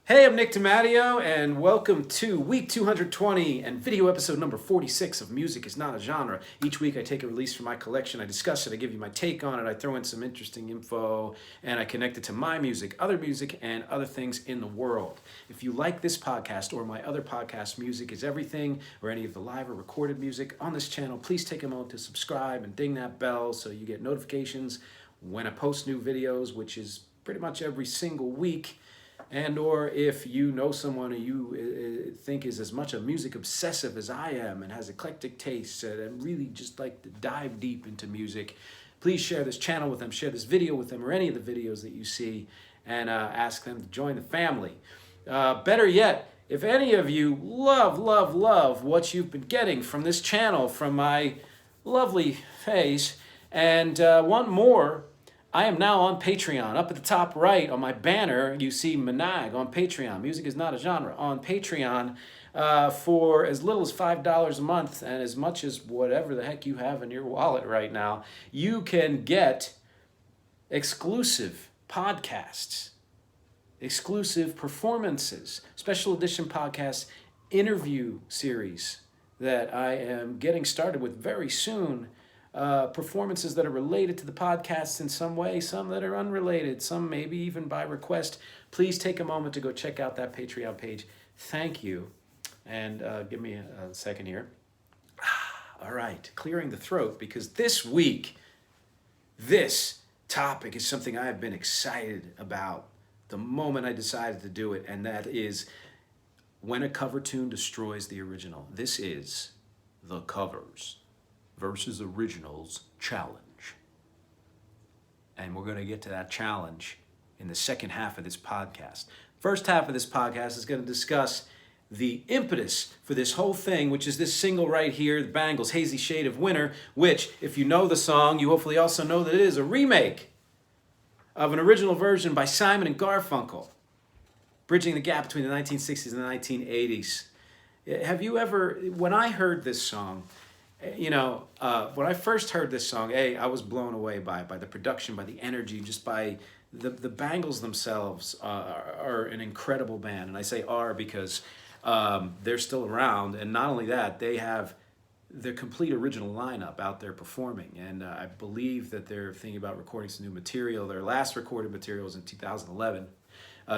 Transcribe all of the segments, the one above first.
Hey, I'm Nick DiMatteo, and welcome to week 220 and video episode number 46 of Music is Not a Genre. Each week I take a release from my collection, I discuss it, I give you my take on it, I throw in some interesting info, and I connect it to my music, and other things in the world. If you like this podcast or my other podcast, Music is Everything, or any of the live or recorded music on this channel, please take a moment to subscribe and ding that bell so you get notifications when I post new videos, which is pretty much every single week. And or if you know someone who you think is as much a music obsessive as I am and has eclectic tastes and really just like to dive deep into music, please share this channel with them, share this video with them or any of the videos that you see, and ask them to join the family. Better yet, if any of you love what you've been getting from this channel, from my lovely face, and want more, I am now on Patreon. Up at the top right on my banner, you see MxG on Patreon. Music is Not a Genre on Patreon for as little as $5 a month and as much as whatever the heck you have in your wallet right now. You can get exclusive podcasts, exclusive performances, special edition podcasts, interview series that I am getting started with very soon. Performances that are related to the podcast in some way, some that are unrelated, some maybe even by request. Please take a moment to go check out that Patreon page. Thank you. And give me a second here. All right, clearing the throat, because this week, this topic is something I have been excited about the moment I decided to do it, and that is when a cover tune destroys the original. This is the covers versus originals challenge. And we're going to get to that challenge in the second half of this podcast. First half of this podcast is going to discuss the impetus for this whole thing, which is this single right here, the Bangles' Hazy Shade of Winter, which, if you know the song, you hopefully also know that it is a remake of an original version by Simon and Garfunkel, bridging the gap between the 1960s and the 1980s. Have you ever, when I heard this song, when I first heard this song, I was blown away by the production, by the energy, just by the Bangles themselves are an incredible band. And I say are because they're still around. And not only that, they have their complete original lineup out there performing. And I believe that they're thinking about recording some new material. Their last recorded material was in 2011.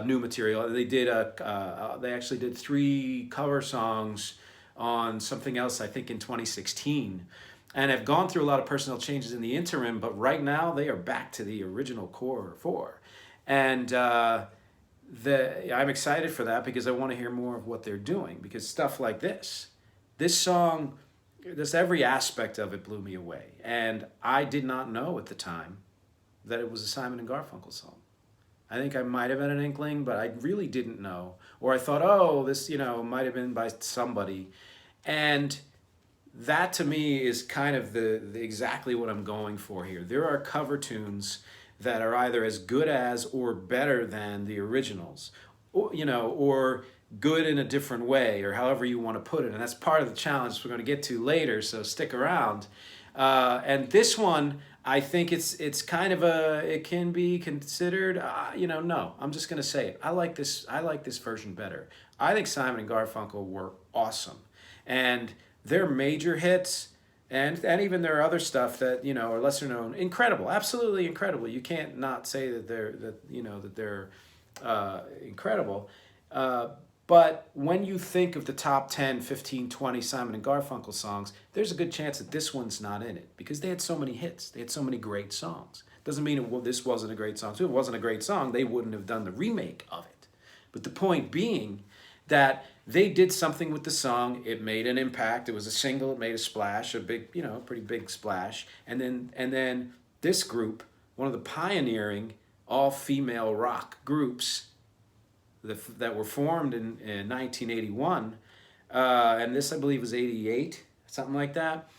New material. They actually did 3 cover songs on something else, I think in 2016, and have gone through a lot of personnel changes in the interim, but right now they are back to the original core 4. And I'm excited for that because I want to hear more of what they're doing, because stuff like this song, every aspect of it blew me away. And I did not know at the time that it was a Simon and Garfunkel song. I think I might have had an inkling, but I really didn't know. Or I thought, this, might have been by somebody. And that to me is kind of the exactly what I'm going for here. There are cover tunes that are either as good as or better than the originals, or good in a different way, or however you want to put it. And that's part of the challenge we're going to get to later, so stick around. And this one, I think it's kind of it can be considered, no, I'm just going to say it. I like this version better. I think Simon and Garfunkel were awesome. And their major hits and even their other stuff that, are lesser known, incredible, absolutely incredible. You can't not say that they're incredible. But when you think of the top 10, 15, 20 Simon and Garfunkel songs, there's a good chance that this one's not in it because they had so many hits. They had so many great songs. Doesn't mean this wasn't a great song. If it wasn't a great song, they wouldn't have done the remake of it. But the point being that they did something with the song. It made an impact. It was a single. It made a splash, a big, pretty big splash. And then this group, one of the pioneering all-female rock groups that were formed in 1981, and this I believe was 88, something like that,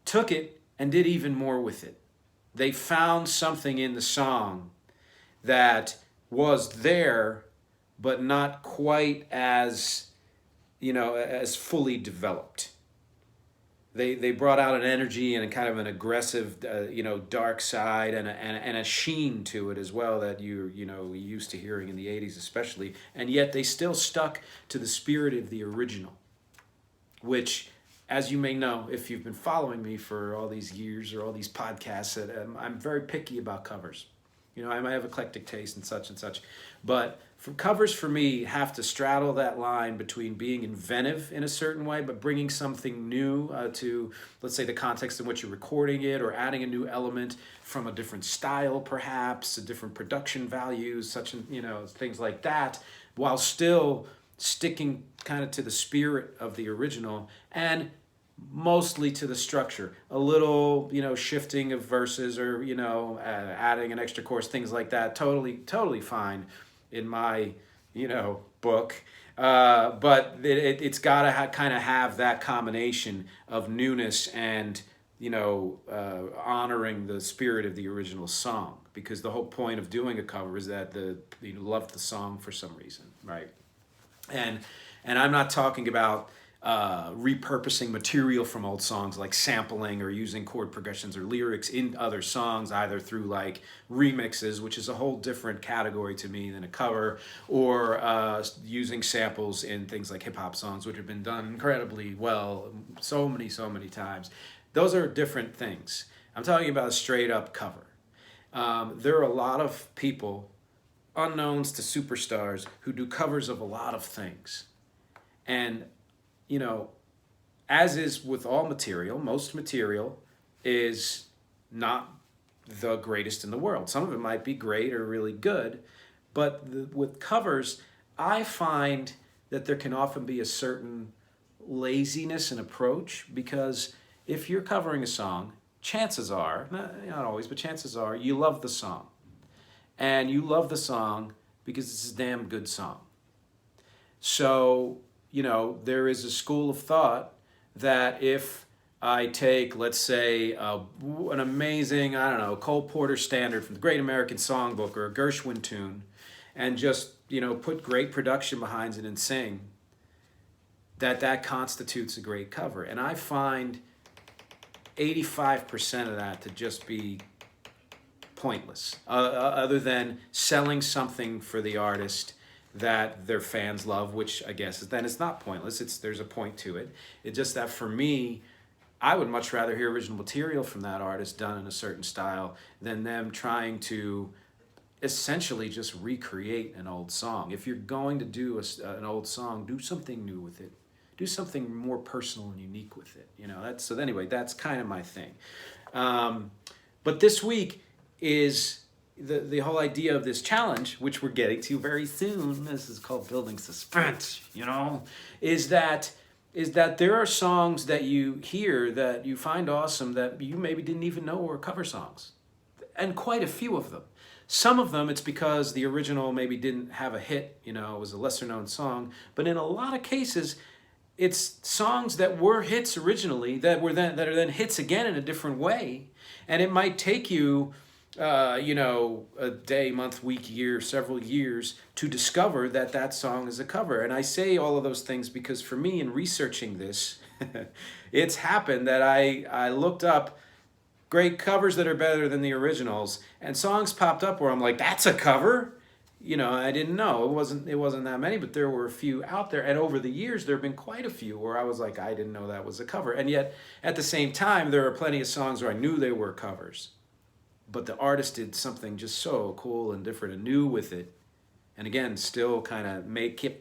took it and did even more with it. They found something in the song that was there, but not quite as, as fully developed. they brought out an energy and a kind of an aggressive, dark side and a sheen to it as well that we used to hearing in the 80s especially. And yet they still stuck to the spirit of the original, which, as you may know, if you've been following me for all these years or all these podcasts, that I'm very picky about covers. I might have eclectic taste and such, but covers for me have to straddle that line between being inventive in a certain way, but bringing something new to, let's say, the context in which you're recording it, or adding a new element from a different style, perhaps, a different production values, things like that, while still sticking kind of to the spirit of the original and mostly to the structure. A little, shifting of verses, or adding an extra chorus, things like that. Totally fine in my book. But it's got to kind of have that combination of newness and honoring the spirit of the original song, because the whole point of doing a cover is that you love the song for some reason, right? And I'm not talking about repurposing material from old songs, like sampling or using chord progressions or lyrics in other songs, either through like remixes, which is a whole different category to me than a cover, or using samples in things like hip hop songs, which have been done incredibly well so many times. Those are different things. I'm talking about a straight up cover. There are a lot of people, unknowns to superstars, who do covers of a lot of things. And as is with all material, most material is not the greatest in the world. Some of it might be great or really good, but with covers, I find that there can often be a certain laziness in approach, because if you're covering a song, chances are, not always, but chances are, you love the song. And you love the song because it's a damn good song. So, there is a school of thought that if I take, let's say, an amazing, Cole Porter standard from the Great American Songbook or a Gershwin tune, and just, put great production behind it and sing, that constitutes a great cover. And I find 85% of that to just be pointless, other than selling something for the artist that their fans love, which I guess then it's not pointless. There's a point to it. It's just that for me, I would much rather hear original material from that artist done in a certain style than them trying to essentially just recreate an old song. If you're going to do an old song, do something new with it. Do something more personal and unique with it. That's kind of my thing. But this week is the whole idea of this challenge, which we're getting to very soon. This is called building suspense. Is that there are songs that you hear that you find awesome that you maybe didn't even know were cover songs, and quite a few of them. Some of them, it's because the original maybe didn't have a hit. It was a lesser known song. But in a lot of cases, it's songs that were hits originally that are then hits again in a different way, and it might take you a day, month, week, year, several years to discover that song is a cover. And I say all of those things because for me, in researching this, it's happened that I looked up great covers that are better than the originals, and songs popped up where I'm like, that's a cover? I didn't know. It wasn't that many, but there were a few out there. And over the years, there have been quite a few where I was like, I didn't know that was a cover. And yet, at the same time, there are plenty of songs where I knew they were covers, but the artist did something just so cool and different and new with it, and again, still kind of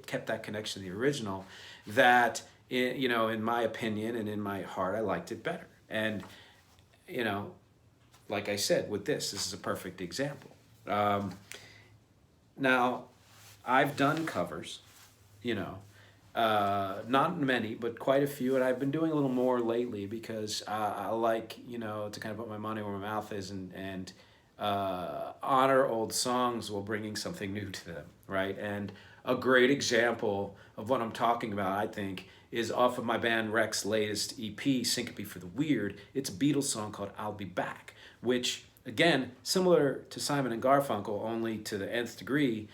kept that connection to the original, that in my opinion and in my heart, I liked it better. And like I said, with this is a perfect example. Now, I've done covers, not many, but quite a few, and I've been doing a little more lately because I like, to kind of put my money where my mouth is and honor old songs while bringing something new to them, right? And a great example of what I'm talking about, I think, is off of my band Wreck's latest EP, Syncope for the Weird. It's a Beatles song called I'll Be Back, which, again, similar to Simon and Garfunkel, only to the nth degree,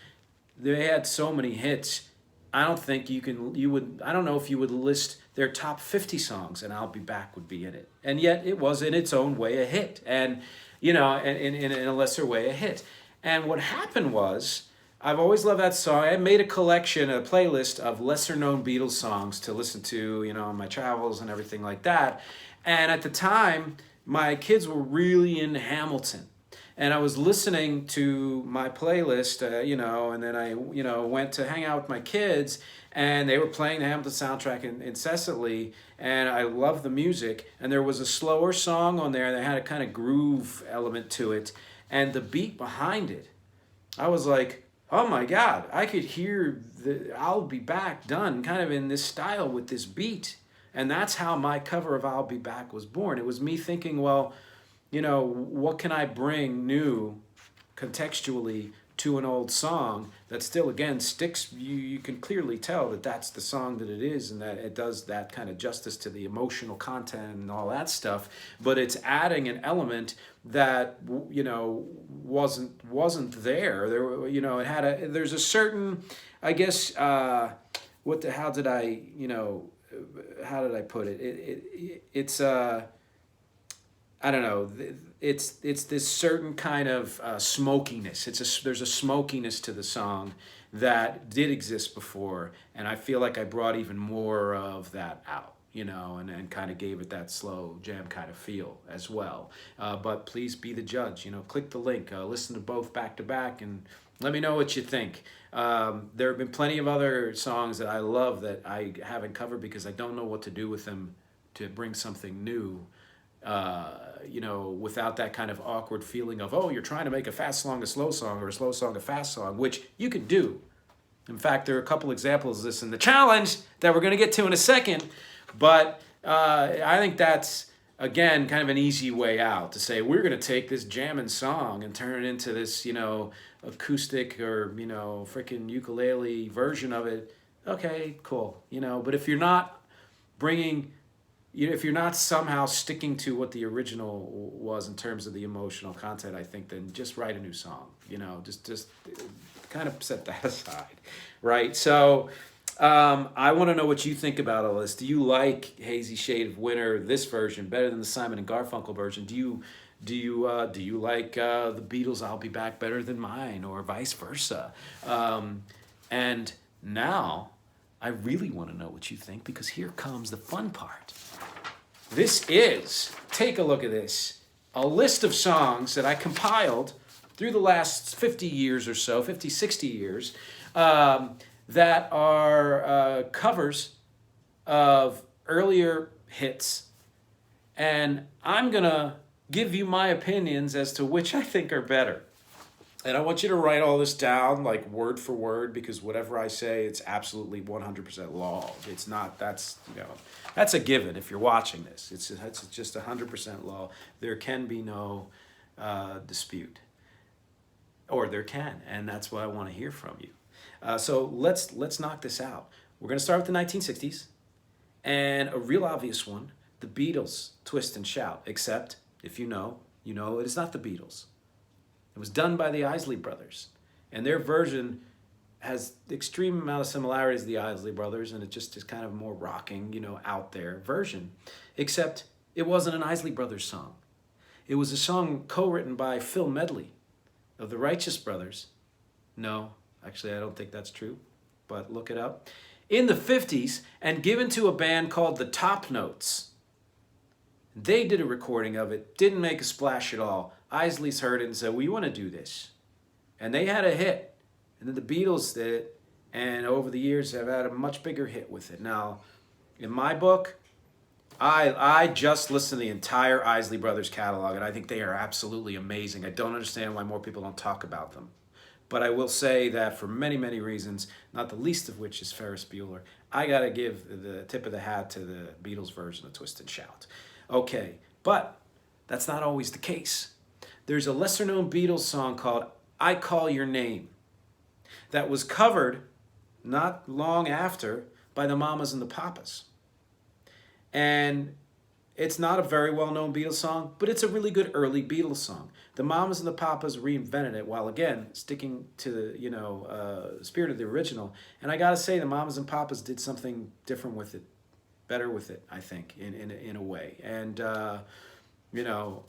they had so many hits. I don't think I don't know if you would list their top 50 songs, and I'll Be Back would be in it. And yet it was in its own way a hit, and, you know, in a lesser way a hit. And what happened was, I've always loved that song. I made a collection, a playlist of lesser known Beatles songs to listen to, you know, on my travels and everything like that. And at the time, my kids were really into Hamilton. And I was listening to my playlist, you know, and then I, you know, went to hang out with my kids, and they were playing the Hamilton soundtrack incessantly, and I loved the music. And there was a slower song on there that had a kind of groove element to it, and the beat behind it, I was like, oh my God, I could hear the I'll Be Back done kind of in this style with this beat. And that's how my cover of I'll Be Back was born. It was me thinking, well, you know, what can I bring new contextually to an old song that still, again, sticks? You can clearly tell that that's the song that it is, and that it does that kind of justice to the emotional content and all that stuff. But it's adding an element that, you know, wasn't there. There, you know, there's a certain, I guess, how did I put it? It's I don't know. It's this certain kind of smokiness. There's a smokiness to the song that did exist before, and I feel like I brought even more of that out, you know, and kind of gave it that slow jam kind of feel as well. But please be the judge. You know, click the link, listen to both back to back, and let me know what you think. There have been plenty of other songs that I love that I haven't covered because I don't know what to do with them to bring something new. You know, without that kind of awkward feeling of, oh, you're trying to make a fast song a slow song or a slow song a fast song, which you could do. In fact, there are a couple examples of this in the challenge that we're going to get to in a second. But I think that's, again, kind of an easy way out to say, we're going to take this jamming song and turn it into this, you know, acoustic or, you know, freaking ukulele version of it. Okay, cool. You know, but if you're not bringing... if you're not somehow sticking to what the original was in terms of the emotional content, I think then just write a new song. You know, just kind of set that aside, right? So I want to know what you think about all this. Do you like Hazy Shade of Winter, this version, better than the Simon and Garfunkel version? Do you like the Beatles' I'll Be Back better than mine, or vice versa? And now I really want to know what you think, because here comes the fun part. This is, take a look at this, a list of songs that I compiled through the last 50 years or so, 50, 60 years, that are covers of earlier hits. And I'm going to give you my opinions as to which I think are better. And I want you to write all this down, like word for word, because whatever I say, it's absolutely 100% law. It's not, that's, you know, that's a given if you're watching this. It's just 100% law. There can be no dispute. Or there can, and that's what I want to hear from you. So let's knock this out. We're going to start with the 1960s, and a real obvious one, the Beatles' Twist and Shout, except, if you know it is not the Beatles. It was done by the Isley Brothers, and their version has the extreme amount of similarities to the Isley Brothers, and it just is kind of more rocking, you know, out there version, except it wasn't an Isley Brothers song. It was a song co-written by Phil Medley of the Righteous Brothers. No, actually, I don't think that's true, but look it up. In the 50s, and given to a band called the Top Notes. They did a recording of it, didn't make a splash at all. Isley's heard it and said, we want to do this. And they had a hit. And then the Beatles did it, and over the years have had a much bigger hit with it. Now, in my book, I just listened to the entire Isley Brothers catalog, and I think they are absolutely amazing. I don't understand why more people don't talk about them. But I will say that for many, many reasons, not the least of which is Ferris Bueller, I got to give the tip of the hat to the Beatles version of Twist and Shout. Okay, but that's not always the case. There's a lesser-known Beatles song called I Call Your Name that was covered not long after by the Mamas and the Papas. And it's not a very well-known Beatles song, but it's a really good early Beatles song. The Mamas and the Papas reinvented it while, again, sticking to the spirit of the original. And I got to say, the Mamas and Papas did something different with it better with it, I think, in a way. And, you know,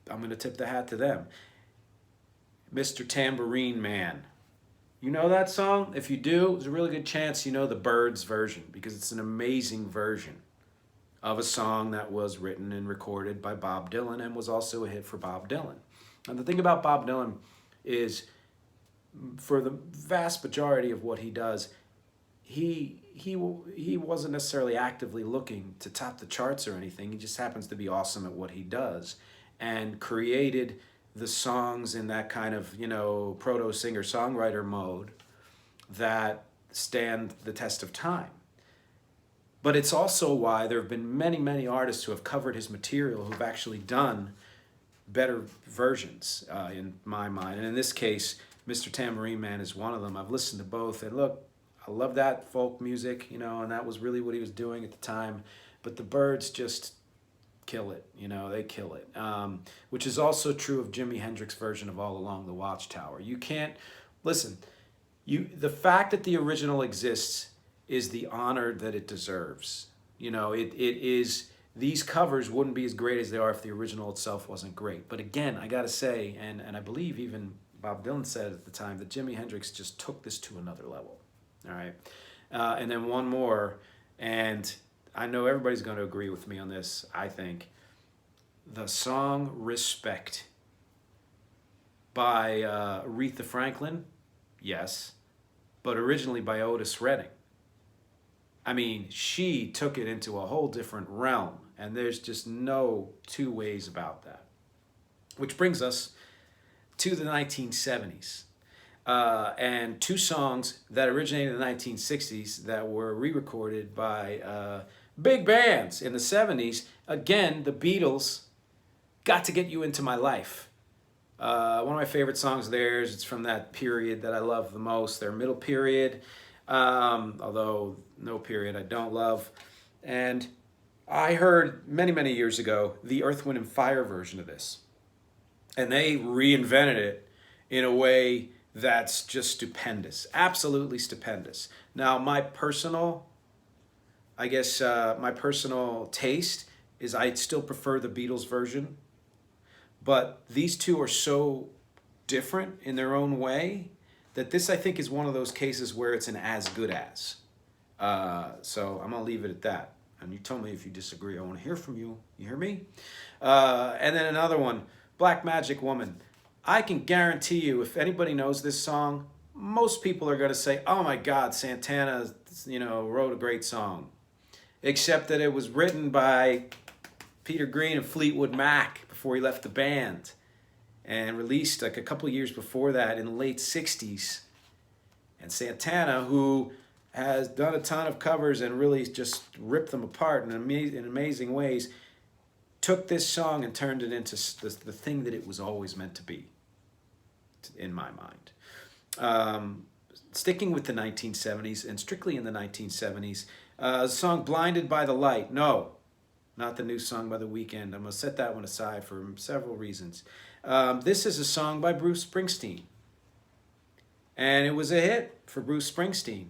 I'm going to tip the hat to them. Mr. Tambourine Man. You know that song? If you do, there's a really good chance you know the Byrds version, because it's an amazing version of a song that was written and recorded by Bob Dylan and was also a hit for Bob Dylan. And the thing about Bob Dylan is, for the vast majority of what he does, he wasn't necessarily actively looking to top the charts or anything. He just happens to be awesome at what he does, and created the songs in that kind of, you know, proto singer-songwriter mode that stand the test of time. But it's also why there have been many, many artists who have covered his material who've actually done better versions, in my mind. And in this case, Mr. Tambourine Man is one of them. I've listened to both, and look, I love that folk music, you know, and that was really what he was doing at the time. But the Byrds just kill it, you know, they kill it. Which is also true of Jimi Hendrix's version of All Along the Watchtower. You can't, listen, the fact that the original exists is the honor that it deserves. You know, it is, these covers wouldn't be as great as they are if the original itself wasn't great. But again, I gotta say, and I believe even Bob Dylan said at the time, that Jimi Hendrix just took this to another level. All right. And then one more, and I know everybody's going to agree with me on this, I think. The song Respect by Aretha Franklin, yes, but originally by Otis Redding. I mean, she took it into a whole different realm, and there's just no two ways about that. Which brings us to the 1970s. And two songs that originated in the 1960s that were re-recorded by big bands in the 70s. Again, the Beatles, Got to Get You Into My Life. One of my favorite songs of theirs. It's from that period that I love the most, their middle period. Although no period I don't love. And I heard many, many years ago the Earth, Wind & Fire version of this. And they reinvented it in a way that's just stupendous. Absolutely stupendous. Now, my personal taste is I still prefer the Beatles version. But these two are so different in their own way that this, I think, is one of those cases where it's an as good as. So I'm going to leave it at that. And you tell me if you disagree. I want to hear from you. You hear me? And then another one, Black Magic Woman. I can guarantee you, if anybody knows this song, most people are going to say, oh my God, Santana, you know, wrote a great song. Except that it was written by Peter Green and Fleetwood Mac before he left the band, and released like a couple years before that in the late 60s. And Santana, who has done a ton of covers and really just ripped them apart in amazing ways, took this song and turned it into the thing that it was always meant to be, in my mind. Sticking with the 1970s, and strictly in the 1970s, the song Blinded by the Light. No, not the new song by The Weeknd. I'm going to set that one aside for several reasons. This is a song by Bruce Springsteen. And it was a hit for Bruce Springsteen.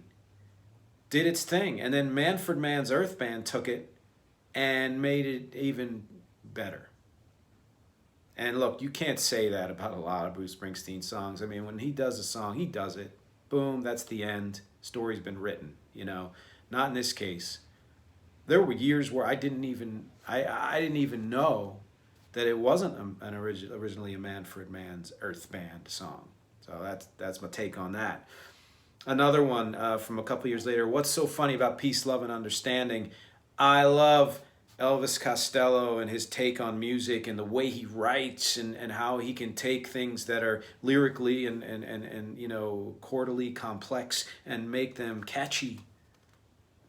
Did its thing. And then Manfred Mann's Earth Band took it and made it even better. And look, you can't say that about a lot of Bruce Springsteen songs. I mean, when he does a song, he does it. Boom, that's the end. Story's been written, you know. Not in this case. There were years where I didn't even know that it wasn't originally a Manfred Mann's Earth Band song. So that's my take on that. Another one from a couple years later, What's So Funny About Peace, Love, and Understanding? I love Elvis Costello and his take on music and the way he writes, and how he can take things that are lyrically and you know, chordally complex and make them catchy.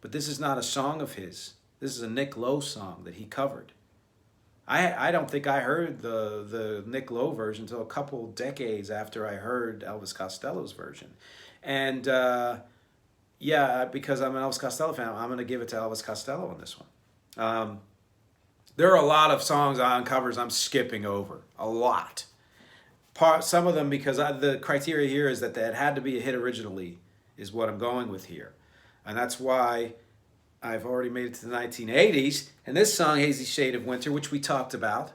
But this is not a song of his. This is a Nick Lowe song that he covered. I don't think I heard the Nick Lowe version until a couple decades after I heard Elvis Costello's version. And yeah, because I'm an Elvis Costello fan, I'm going to give it to Elvis Costello on this one. There are a lot of songs on covers I'm skipping over. A lot. Some of them because the criteria here is that it had to be a hit originally, is what I'm going with here. And that's why I've already made it to the 1980s, and this song, Hazy Shade of Winter, which we talked about.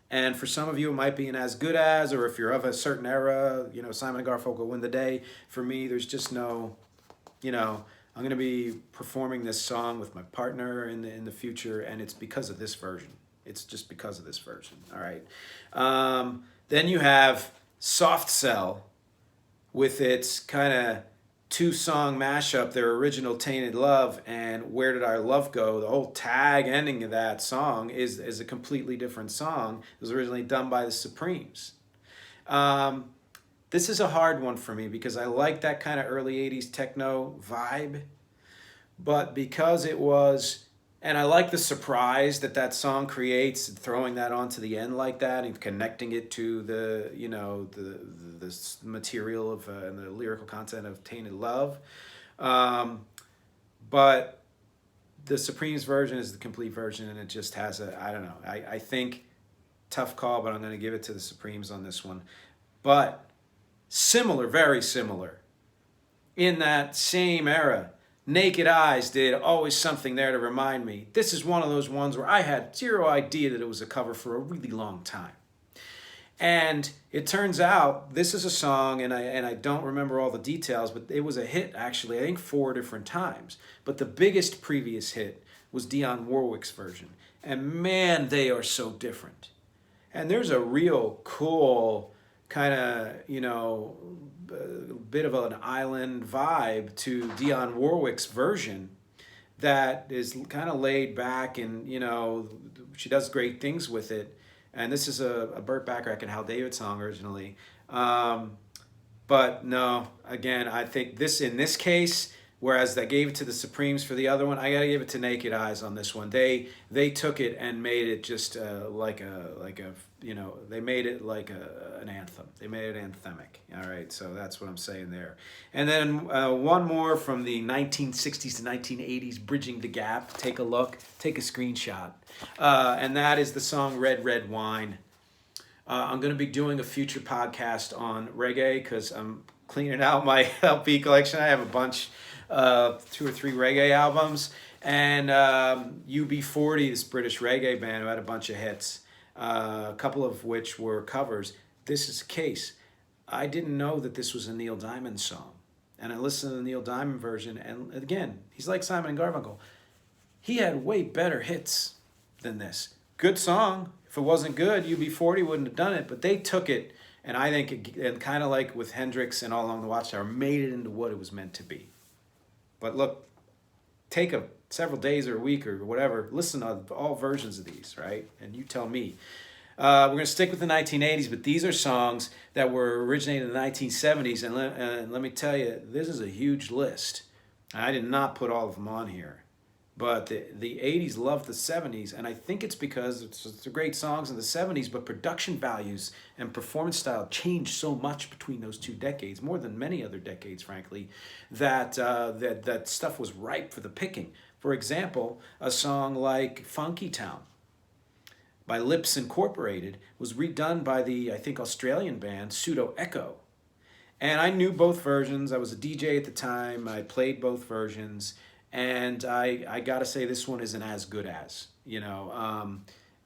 And for some of you, it might be an As Good As, or if you're of a certain era, you know, Simon and Garfunkel win the day. For me, there's just no, you know, I'm going to be performing this song with my partner in the future, and it's because of this version. It's just because of this version, all right? Then you have Soft Cell with its kind of two-song mashup, their original Tainted Love and Where Did Our Love Go. The whole tag ending of that song is a completely different song. It was originally done by the Supremes. This is a hard one for me because I like that kind of early 80s techno vibe, but because it was, and I like the surprise that that song creates, throwing that onto the end like that and connecting it to the, you know, the material of and the lyrical content of Tainted Love. But the Supremes version is the complete version, and it just has a, I don't know, I think tough call, but I'm going to give it to the Supremes on this one. But similar, very similar, in that same era, Naked Eyes did Always Something There to Remind Me. This is one of those ones where I had zero idea that it was a cover for a really long time. And it turns out this is a song, and I don't remember all the details, but it was a hit actually, I think 4 different times. But the biggest previous hit was Dionne Warwick's version. And man, they are so different. And there's a real cool kind of, you know, bit of an island vibe to Dionne Warwick's version that is kind of laid back, and, you know, she does great things with it. And this is a Burt Bacharach and Hal David song originally. But no, again, I think this, in this case, whereas I gave it to the Supremes for the other one, I got to give it to Naked Eyes on this one. They took it and made it just like a you know, they made it like an anthem. They made it anthemic. All right, so that's what I'm saying there. And then one more from the 1960s to 1980s, Bridging the Gap. Take a look, take a screenshot. And that is the song Red Red Wine. I'm going to be doing a future podcast on reggae because I'm cleaning out my LP collection. I have a bunch, 2 or 3 reggae albums. And UB40, this British reggae band, who had a bunch of hits, a couple of which were covers. This is the case. I didn't know that this was a Neil Diamond song. And I listened to the Neil Diamond version, and again, he's like Simon and Garfunkel. He had way better hits than this. Good song. If it wasn't good, UB40 wouldn't have done it, but they took it, and I think, and kind of like with Hendrix and All Along the Watchtower, made it into what it was meant to be. But look, take several days or a week or whatever, listen to all versions of these, right? And you tell me. We're going to stick with the 1980s, but these are songs that were originated in the 1970s, and let me tell you, this is a huge list. I did not put all of them on here. But the 80s loved the 70s, and I think it's because it's great songs in the 70s, but production values and performance style changed so much between those 2 decades, more than many other decades, frankly, that that stuff was ripe for the picking. For example, a song like Funky Town by Lips Incorporated was redone by the, I think, Australian band Pseudo Echo. And I knew both versions. I was a DJ at the time. I played both versions. And I got to say, this one isn't as good as, you know,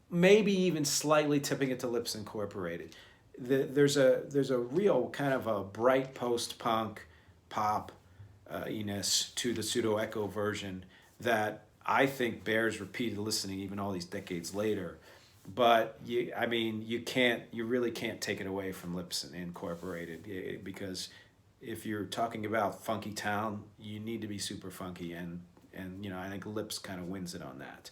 maybe even slightly tipping it to Lips Incorporated. There's a real kind of a bright post-punk pop-iness to the Pseudo Echo version that I think bears repeated listening even all these decades later. But you really can't take it away from Lips Incorporated, because if you're talking about Funky Town, you need to be super funky, and you know, I think Lips kind of wins it on that.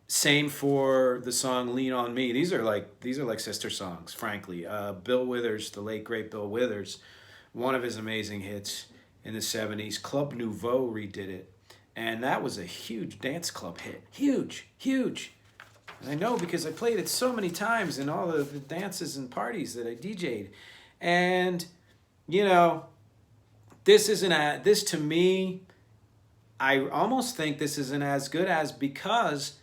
Same for the song Lean on Me. These are like sister songs, frankly. Bill Withers, the late great Bill Withers, one of his amazing hits in the 70s, Club Nouveau redid it, and that was a huge dance club hit. Huge. And I know because I played it so many times in all the dances and parties that I DJ'd. And you know, this to me, I almost think this isn't as good as, because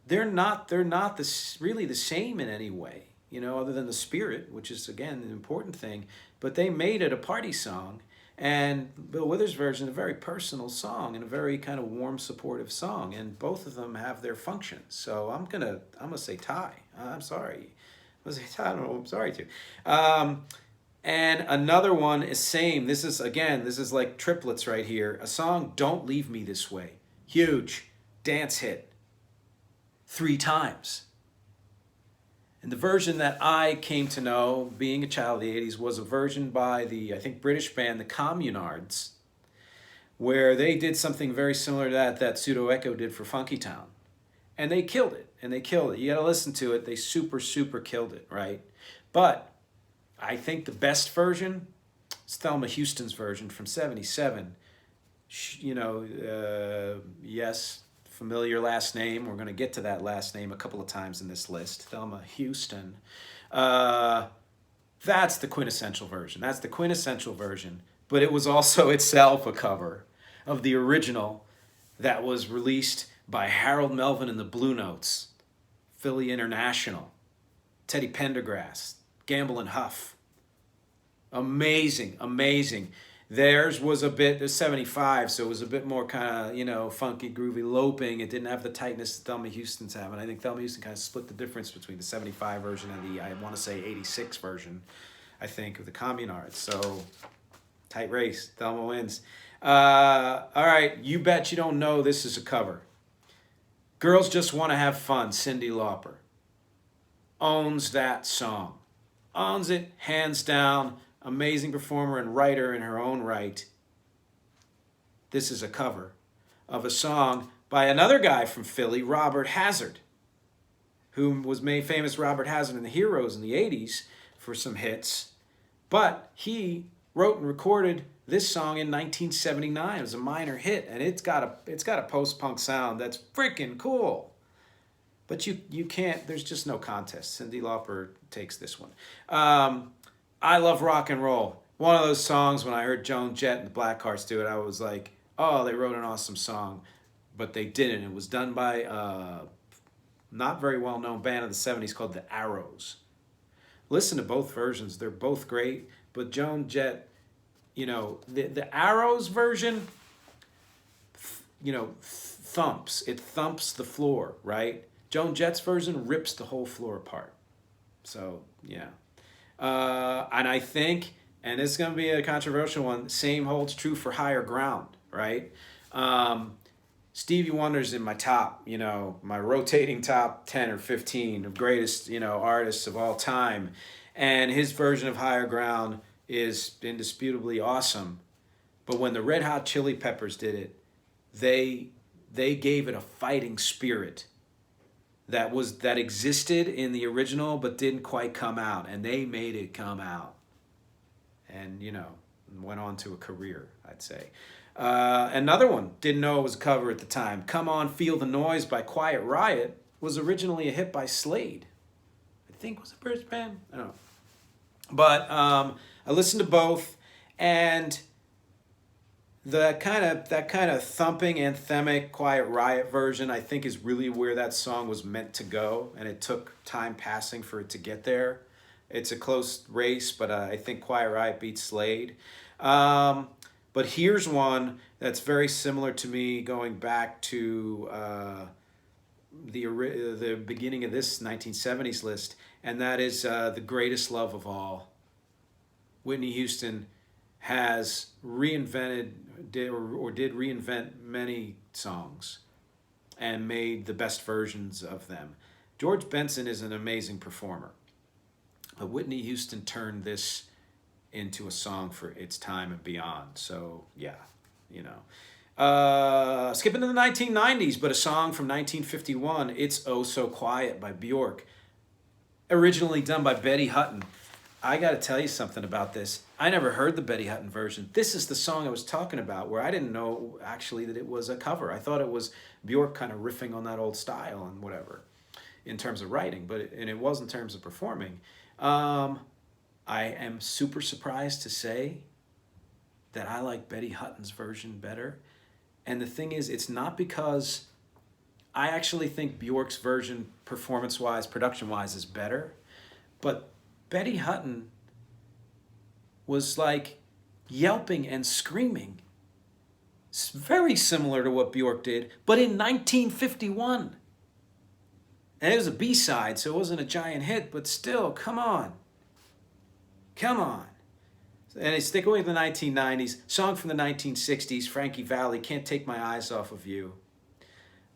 they're not really the same in any way, you know, other than the spirit, which is again an important thing. But they made it a party song, And Bill Withers' version is a very personal song and a very kind of warm, supportive song, and both of them have their functions. So I'm gonna say tie. I'm sorry. I'm gonna say tie. I don't know. I'm sorry to. And another one is same. This is like triplets right here. A song, "Don't Leave Me This Way." Huge dance hit. 3 times. And the version that I came to know, being a child of the 80s, was a version by the, I think, British band, the Communards, where they did something very similar to that Pseudo Echo did for Funky Town. And they killed it. And they killed it. You gotta listen to it. They super, super killed it, right? But I think the best version is Thelma Houston's version from '77. Yes, familiar last name. We're going to get to that last name a couple of times in this list. Thelma Houston. That's the quintessential version. That's the quintessential version. But it was also itself a cover of the original that was released by Harold Melvin and the Blue Notes, Philly International, Teddy Pendergrass, Gamble and Huff. Amazing, amazing. Theirs was a bit 75, so it was a bit more kind of, funky, groovy, loping. It didn't have the tightness that Thelma Houston's have. And I think Thelma Houston kind of split the difference between the 75 version and the, I want to say, 86 version, I think, of the Communards. So, tight race. Thelma wins. All right, You Bet You Don't Know This Is a Cover. Girls Just Want to Have Fun, Cyndi Lauper. Owns that song. Owns it, hands down. Amazing performer and writer in her own right. This is a cover of a song by another guy from Philly, Robert Hazard, who was made famous, Robert Hazard, in the Heroes in the 80s for some hits. But he wrote and recorded this song in 1979. It was a minor hit, and it's got a post-punk sound that's freaking cool. But you can't, there's just no contest. Cyndi Lauper takes this one. I Love Rock and Roll. One of those songs, when I heard Joan Jett and the Blackhearts do it, I was like, oh, they wrote an awesome song. But they didn't. It was done by a not very well-known band of the 70s called The Arrows. Listen to both versions. They're both great. But Joan Jett, the Arrows version, thumps. It thumps the floor, right? Joan Jett's version rips the whole floor apart. So, yeah. And I think, and this is going to be a controversial one, same holds true for Higher Ground, right? Stevie Wonder's in my top, my rotating top 10 or 15 of greatest, artists of all time. And his version of Higher Ground is indisputably awesome. But when the Red Hot Chili Peppers did it, they gave it a fighting spirit that existed in the original but didn't quite come out, and they made it come out, and went on to a career, I'd say. Another one, didn't know it was a cover at the time. Come On Feel the Noise by Quiet Riot was originally a hit by Slade. I think it was a British band, I don't know. But I listened to both, and that kind of thumping, anthemic, Quiet Riot version, I think, is really where that song was meant to go, and it took time passing for it to get there. It's a close race, but I think Quiet Riot beats Slade. But here's one that's very similar to me, going back to the beginning of this 1970s list, and that is The Greatest Love of All. Whitney Houston has did reinvent many songs and made the best versions of them. George Benson is an amazing performer, but Whitney Houston turned this into a song for its time and beyond. So yeah, skipping to the 1990s, but a song from 1951, It's Oh So Quiet by Bjork, originally done by Betty Hutton. I got to tell you something about this. I never heard the Betty Hutton version. This is the song I was talking about, where I didn't know actually that it was a cover. I thought it was Bjork kind of riffing on that old style and whatever in terms of writing, and it was in terms of performing. I am super surprised to say that I like Betty Hutton's version better. And the thing is, it's not because I actually think Bjork's version, performance-wise, production-wise, is better, but Betty Hutton was like yelping and screaming. It's very similar to what Bjork did, but in 1951. And it was a B-side, so it wasn't a giant hit, but still, come on. Come on. And they stick away with the 1990s. Song from the 1960s, Frankie Valli, Can't Take My Eyes Off of You,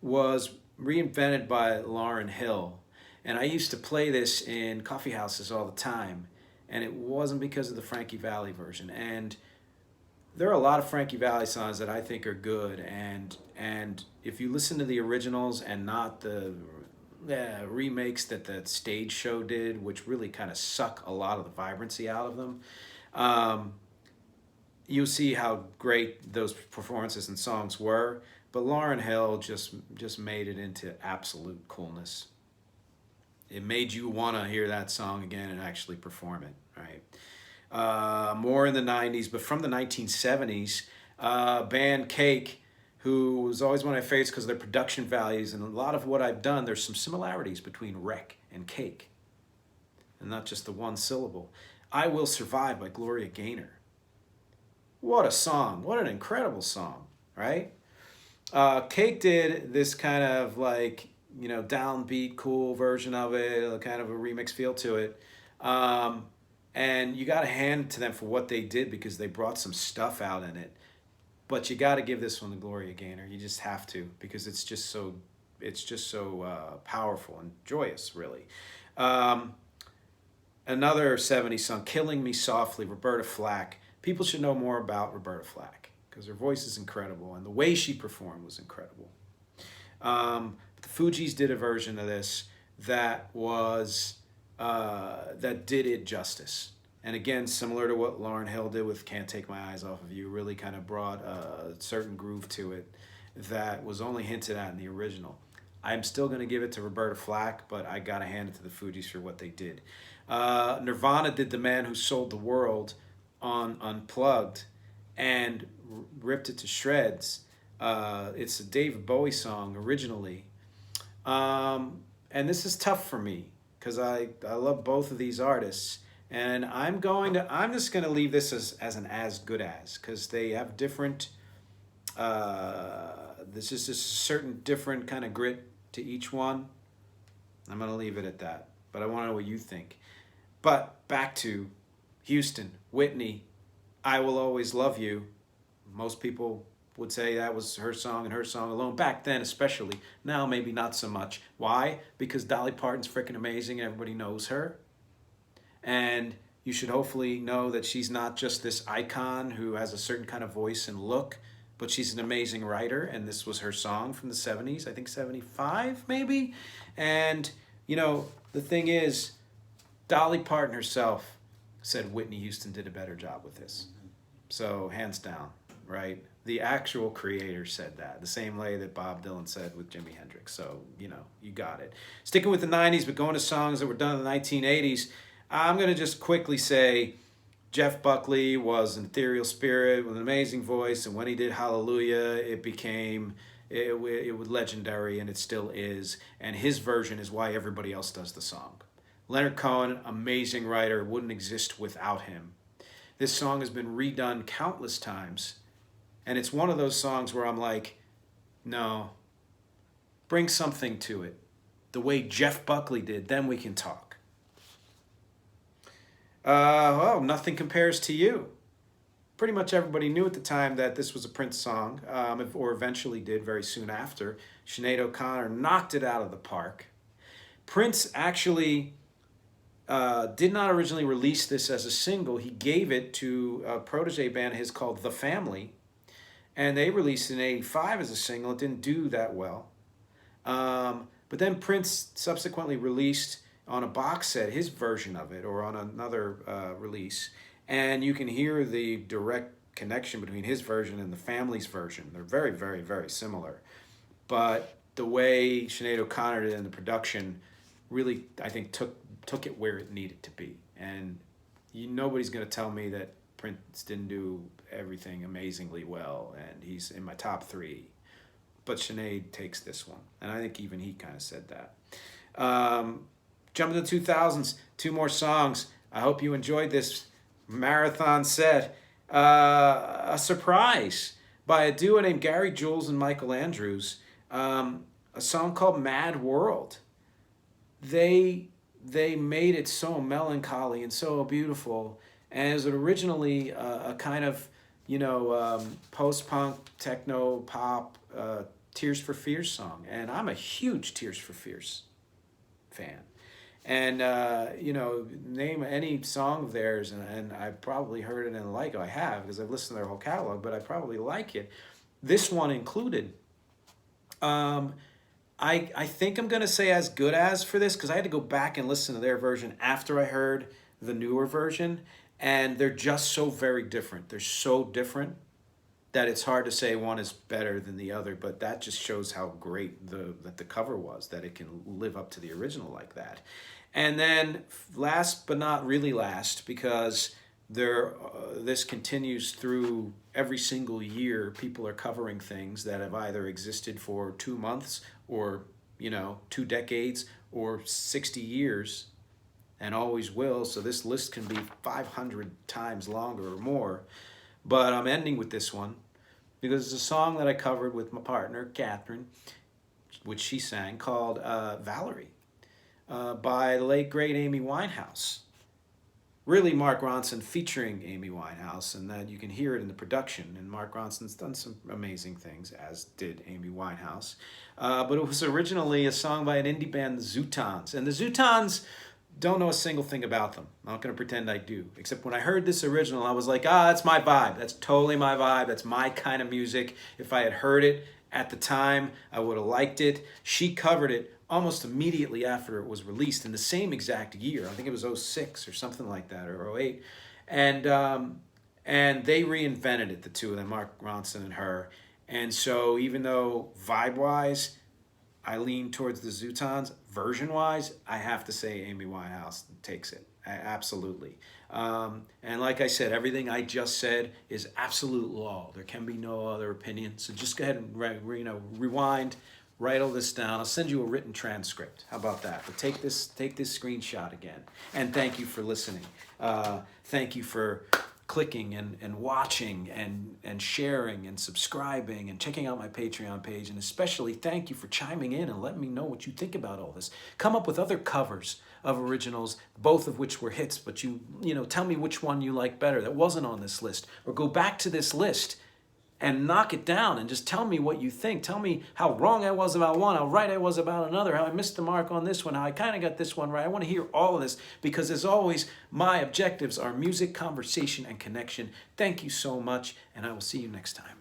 was reinvented by Lauryn Hill. And I used to play this in coffee houses all the time. And it wasn't because of the Frankie Valli version. And there are a lot of Frankie Valli songs that I think are good. And if you listen to the originals and not the remakes that the stage show did, which really kind of suck a lot of the vibrancy out of them, you see how great those performances and songs were. But Lauryn Hill just made it into absolute coolness. It made you want to hear that song again and actually perform it, right? More in the 90s, but from the 1970s, band Cake, who was always one of my favorites because of their production values, and a lot of what I've done, there's some similarities between Wreck and Cake, and not just the one syllable. I Will Survive by Gloria Gaynor. What a song. What an incredible song, right? Cake did this kind of like, downbeat, cool version of it, kind of a remix feel to it. And you got to hand it to them for what they did because they brought some stuff out in it. But you got to give this one to Gloria Gaynor. You just have to because it's just so powerful and joyous, really. Another 70s song, Killing Me Softly, Roberta Flack. People should know more about Roberta Flack because her voice is incredible and the way she performed was incredible. The Fugees did a version of this that was that did it justice. And again, similar to what Lauryn Hill did with Can't Take My Eyes Off of You, really kind of brought a certain groove to it that was only hinted at in the original. I'm still going to give it to Roberta Flack, but I got to hand it to the Fugees for what they did. Nirvana did The Man Who Sold the World on Unplugged and ripped it to shreds. It's a David Bowie song originally. And this is tough for me because I love both of these artists. And I'm just going to leave this as an as good as because they have different, this is just a certain different kind of grit to each one. I'm going to leave it at that. But I want to know what you think. But back to Houston, Whitney, I Will Always Love You. Most people would say that was her song and her song alone. Back then especially. Now maybe not so much. Why? Because Dolly Parton's freaking amazing and everybody knows her. And you should hopefully know that she's not just this icon who has a certain kind of voice and look, but she's an amazing writer, and this was her song from the 70s, I think 75 maybe. And, the thing is, Dolly Parton herself said Whitney Houston did a better job with this. So, hands down, right? The actual creator said that, the same way that Bob Dylan said with Jimi Hendrix. So, you got it. Sticking with the 90s, but going to songs that were done in the 1980s, I'm going to just quickly say Jeff Buckley was an ethereal spirit with an amazing voice, and when he did Hallelujah, it was legendary, and it still is, and his version is why everybody else does the song. Leonard Cohen, amazing writer, wouldn't exist without him. This song has been redone countless times, and it's one of those songs where I'm like, no, bring something to it. The way Jeff Buckley did, then we can talk. Nothing Compares to You. Pretty much everybody knew at the time that this was a Prince song, or eventually did very soon after. Sinead O'Connor knocked it out of the park. Prince actually did not originally release this as a single. He gave it to a protege band of his called The Family, and they released it in '85 as a single. It didn't do that well. But then Prince subsequently released on a box set his version of it, or on another release, and you can hear the direct connection between his version and the Family's version. They're very, very, very similar, but the way Sinead O'Connor did in the production really, I think, took it where it needed to be. And nobody's going to tell me that Prince didn't do everything amazingly well, and he's in my top 3. But Sinead takes this one, and I think even he kind of said that. Jump into the 2000s, 2 more songs. I hope you enjoyed this marathon set. a surprise by a duo named Gary Jules and Michael Andrews, a song called Mad World. They made it so melancholy and so beautiful, and it was originally a kind of, post-punk techno pop Tears for Fears song, and I'm a huge Tears for Fears fan. And name any song of theirs, and I probably heard it and like it. I have, because I've listened to their whole catalog, but I probably like it. This one included. I think I'm gonna say as good as for this, because I had to go back and listen to their version after I heard the newer version, and they're just so very different. They're so different that it's hard to say one is better than the other, but that just shows how great the cover was, that it can live up to the original like that. And then last but not really last, because this continues through every single year, people are covering things that have either existed for 2 months or 2 decades or 60 years and always will. So this list can be 500 times longer or more. But I'm ending with this one because it's a song that I covered with my partner, Catherine, which she sang, called Valerie, by the late, great Amy Winehouse. Really Mark Ronson featuring Amy Winehouse, and that you can hear it in the production. And Mark Ronson's done some amazing things, as did Amy Winehouse. But it was originally a song by an indie band, the Zootons. And the Zootons, don't know a single thing about them. I'm not going to pretend I do. Except when I heard this original, I was like, that's my vibe. That's totally my vibe. That's my kind of music. If I had heard it at the time, I would have liked it. She covered it almost immediately after it was released in the same exact year. I think it was 06 or something like that, or 08. And they reinvented it, the two of them, Mark Ronson and her. And so even though vibe-wise, I lean towards the Zootons, version-wise, I have to say Amy Winehouse takes it. Absolutely. And like I said, everything I just said is absolute law. There can be no other opinion. So just go ahead and rewind, write all this down. I'll send you a written transcript. How about that? But take this screenshot again. And thank you for listening. Thank you for clicking and watching and sharing and subscribing and checking out my Patreon page. And especially thank you for chiming in and letting me know what you think about all this. Come up with other covers of originals, both of which were hits, but tell me which one you like better that wasn't on this list. Or go back to this list and knock it down and just tell me what you think. Tell me how wrong I was about one, how right I was about another, how I missed the mark on this one, how I kind of got this one right. I want to hear all of this because, as always, my objectives are music, conversation, and connection. Thank you so much, and I will see you next time.